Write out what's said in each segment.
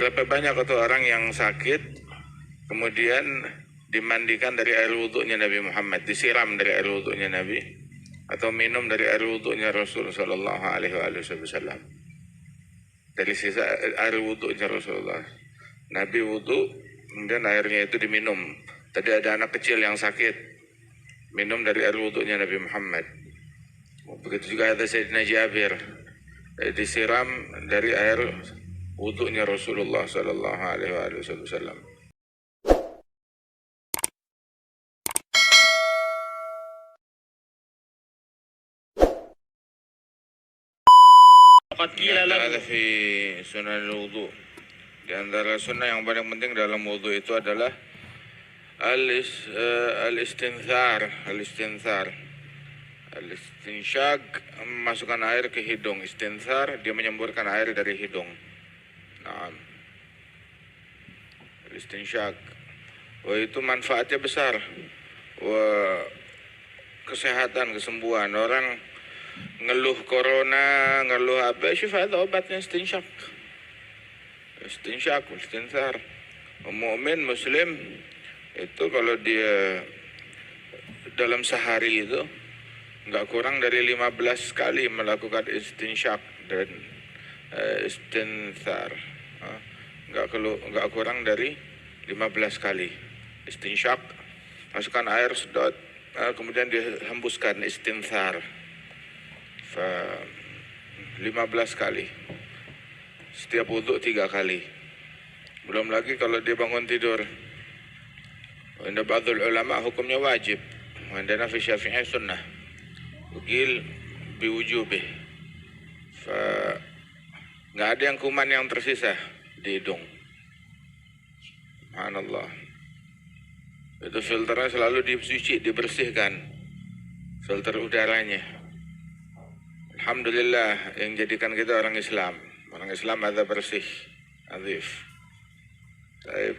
Berapa banyak itu orang yang sakit kemudian dimandikan dari air wudhunya Nabi Muhammad, disiram dari air wudhunya Nabi, atau minum dari air wudhunya Rasul Sallallahu Alaihi Wasallam, dari sisa air wudhunya Rasulullah. Nabi wudhu, kemudian airnya itu diminum. Tadi ada anak kecil yang sakit, minum dari air wudhunya Nabi Muhammad. Begitu juga ada Sayyidina Jabir, disiram dari air wudhunya Rasulullah Sallallahu Alaihi Wasallam. Ada di sunnah wudhu. Di antara sunnah yang paling penting dalam wudhu itu adalah al-istinthar. Al-istinshaq, memasukkan air ke hidung. Istinthar, dia menyemburkan air dari hidung. Nah, al-istinshaq. Wah, itu manfaatnya besar. Wah, kesehatan, kesembuhan. Orang ngeluh corona, ngeluh apa, syufa ada obatnya istinshaq. Istinshaq, istinthar. Mu'min, muslim, itu kalau dia dalam sehari itu nggak kurang dari 15 kali melakukan istinshaq dan istinthar. Nggak kurang dari 15 kali istinshaq, masukkan air sedot, kemudian dihembuskan istinthar 15 kali, setiap wudhu 3 kali. Belum lagi kalau dia bangun tidur. Inda ba'dul ulama hukumnya wajib, indana fi Syafi'i sunnah, ukil biwujubih. Nggak ada yang kuman yang tersisa di hidung. Subhanallah. Itu filternya selalu dicuci, dibersihkan, filter udaranya. Alhamdulillah yang jadikan kita orang Islam. Orang Islam ada bersih, adif.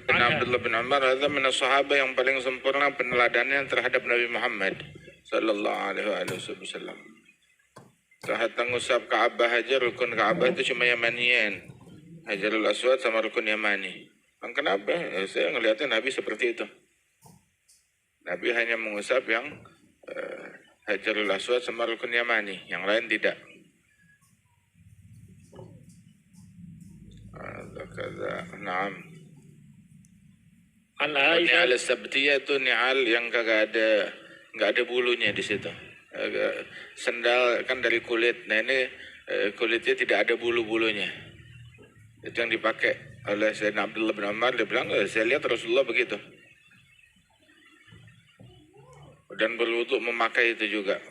Bin Abdullah bin Umar ada min sahabat yang paling sempurna peneladannya terhadap Nabi Muhammad sallallahu alaihi wasallam. Saat ngusap Ka'bah aja, rukun Ka'bah itu cuma Yamanian, Hajarul Aswad sama rukun Yamani. Kenapa? Saya ngelihatnya Nabi seperti itu. Nabi hanya mengusap yang Hajarul Aswad sama rukun Yamani, yang lain tidak. Naam. Ni'al sabtiyah itu ni'al yang nggak ada bulunya di situ. Sendal kan dari kulit. Nah ini kulitnya tidak ada bulu-bulunya. Itu yang dipakai oleh Sayyidina Abdullah bin Umar. Dia bilang, saya lihat Rasulullah begitu. Dan berwudu memakai itu juga,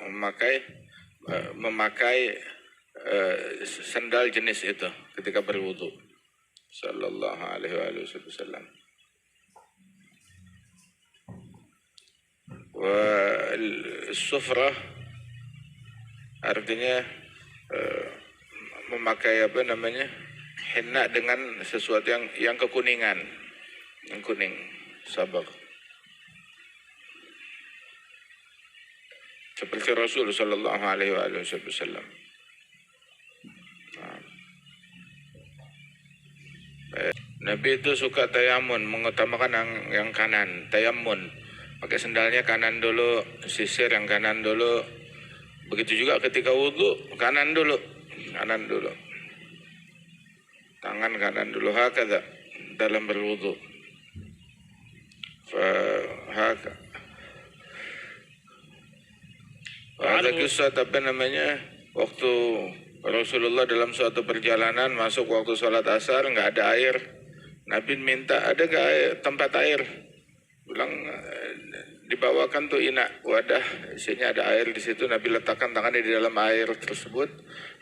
memakai sendal jenis itu ketika berwudu. Sallallahu alaihi wasallam. Sufrah artinya memakai apa namanya, henna dengan sesuatu yang kekuningan, yang kuning, sabak. Seperti Rasul sallallahu alaihi wasallam. Nabi itu suka tayamun, mengutamakan yang kanan, tayamun. Pakai sendalnya kanan dulu, sisir yang kanan dulu. Begitu juga ketika wudhu, kanan dulu. Tangan kanan dulu, hakadha dalam berwudhu. Ada kisah apa namanya, waktu Rasulullah dalam suatu perjalanan masuk waktu sholat asar, nggak ada air. Nabi minta, ada nggak tempat air? Bilang, dibawakan tuh wadah, isinya ada air di situ. Nabi letakkan tangannya di dalam air tersebut,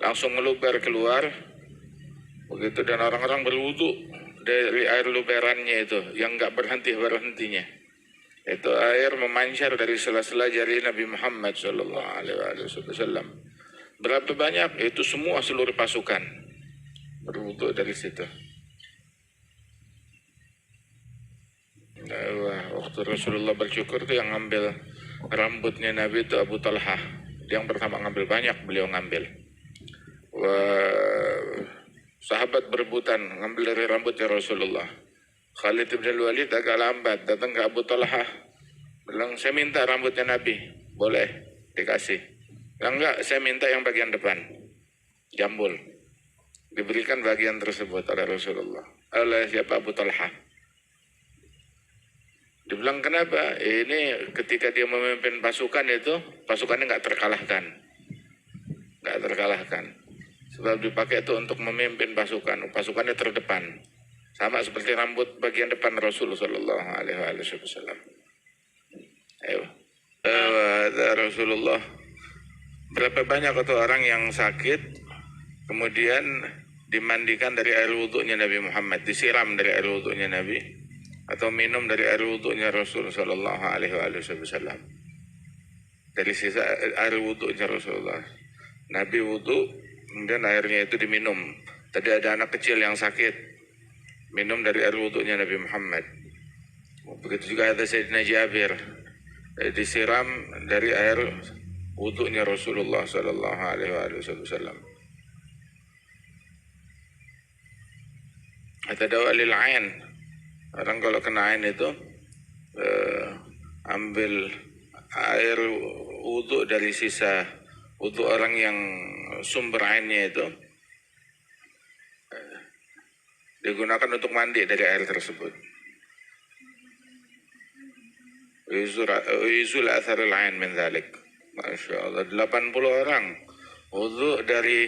langsung meluber keluar. Begitu, dan orang-orang berwudu dari air luberannya itu, yang nggak berhentinya. Itu air memancar dari sela-sela jari Nabi Muhammad sallallahu alaihi wasallam. Berapa banyak? Itu semua seluruh pasukan berwudu dari situ. Waktu Rasulullah bersyukur itu yang ngambil rambutnya Nabi itu Abu Talha. Dia yang pertama ngambil, banyak beliau ngambil. sahabat berebutan ngambil dari rambutnya Rasulullah. Khalid bin Walid agak lambat datang ke Abu Talha, bilang, saya minta rambutnya Nabi. Boleh, dikasih. Enggak, saya minta yang bagian depan, jambul. Diberikan bagian tersebut oleh Rasulullah, oleh siapa? Abu Talha. Dibilang, kenapa? Ini ketika dia memimpin pasukan itu, pasukannya nggak terkalahkan. Nggak terkalahkan. Sebab dipakai itu untuk memimpin pasukan, pasukannya terdepan. Sama seperti rambut bagian depan Rasulullah Sallallahu Alaihi Wasallam. Ayo. Rasulullah, berapa banyak itu orang yang sakit, kemudian dimandikan dari air wudhunya Nabi Muhammad, disiram dari air wudhunya Nabi, atau minum dari air wudhunya Rasul Sallallahu Alaihi Wasallam. Dari sisa air wudhunya Rasulullah, Nabi wudhu, kemudian airnya itu diminum. Tadi ada anak kecil yang sakit, minum dari air wudhunya Nabi Muhammad. Begitu juga ada Sayyidina Jabir, disiram dari air wudhunya Rasulullah Sallallahu Alaihi Wasallam. Ada dawa lil ain, orang kalau kena ain itu ambil air wudhu dari sisa wudhu orang yang sumber ainnya itu, digunakan untuk mandi dari air tersebut. Yuzul atharul ain min dhalik. Masya Allah, 80 orang wudhu dari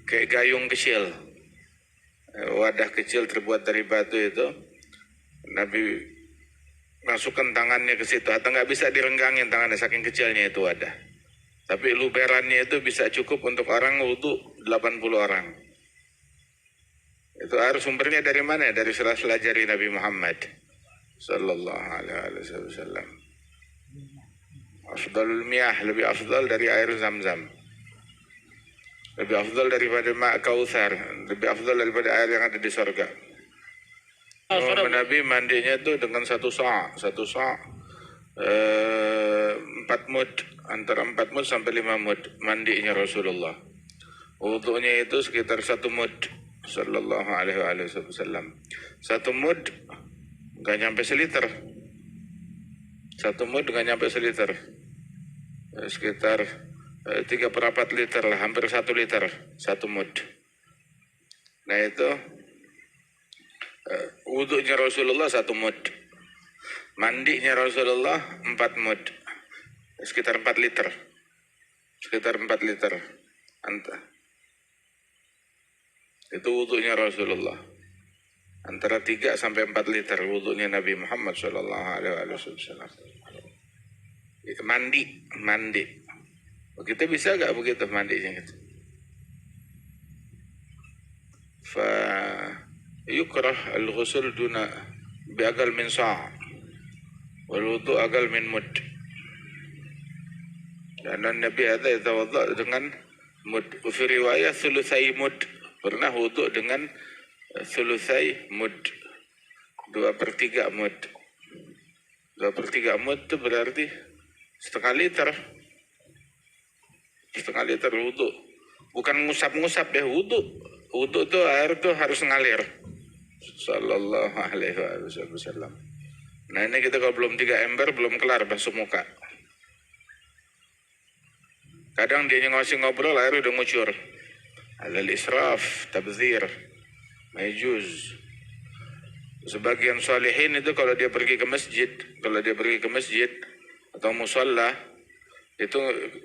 kayak gayung kecil, wadah kecil terbuat dari batu itu. Nabi masukkan tangannya ke situ, atau nggak bisa direnggangin tangannya saking kecilnya itu wadah. Tapi luberannya itu bisa cukup untuk orang wudhu 80 orang. Itu air sumbernya dari mana? Dari sela-sela jari Nabi Muhammad Sallallahu Alaihi Wasallam. Afdalul miyah, lebih afdal dari air Zam-Zam, lebih afdal daripada ma' Kautsar, lebih afdal daripada air yang ada di surga. Nabi mandinya itu dengan satu sa', 4 mud, antara 4 mud sampai 5 mud mandinya Rasulullah. Wudhunya itu sekitar 1 mud Sallallahu Alaihi Wasallam. 1 mud nggak nyampe seliter. 1 mud nggak nyampe seliter, sekitar 3/4 liter lah, hampir 1 liter 1 mud. Nah itu wudhunya Rasulullah 1 mud, mandinya Rasulullah 4 mud, sekitar 4 liter, itu wudhunya Rasulullah. Antara 3 sampai 4 liter wudhunya Nabi Muhammad Sallallahu Alaihi Wasallam. Mandi. Begitu bisa gak begitu mandinya gitu? Fa yukrah al-ghusl duna bi'aqal min sa' wal wudu aqal min mud. Dan Nabi ada yatawadda dengan mud. Fi riwayah thulutsai mud, pernah wudu dengan thulutsai mud, 2/3 mud. 2/3 mud itu berarti setengah liter wudu. Bukan ngusap-ngusap ya, wudu tuh air tuh harus ngalir. Sallallahu Alaihi Wasallam. Nah ini kita kalau belum 3 ember belum kelar basuh muka. Kadang dia ngobrol air udah ngucur. Ada israf, tabzir, majuz. Sebagian salihin itu kalau dia pergi ke masjid atau musalla, itu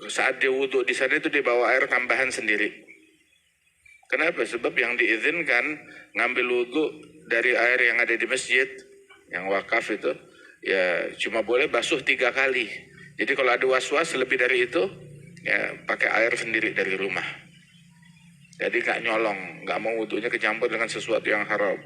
saat dia wudhu di sana itu dia bawa air tambahan sendiri. Kenapa? Sebab yang diizinkan ngambil wudhu dari air yang ada di masjid, yang wakaf itu, ya cuma boleh basuh 3 kali. Jadi kalau ada was-was lebih dari itu, ya pakai air sendiri dari rumah. Jadi nggak nyolong, nggak mau wudhunya kecampur dengan sesuatu yang haram.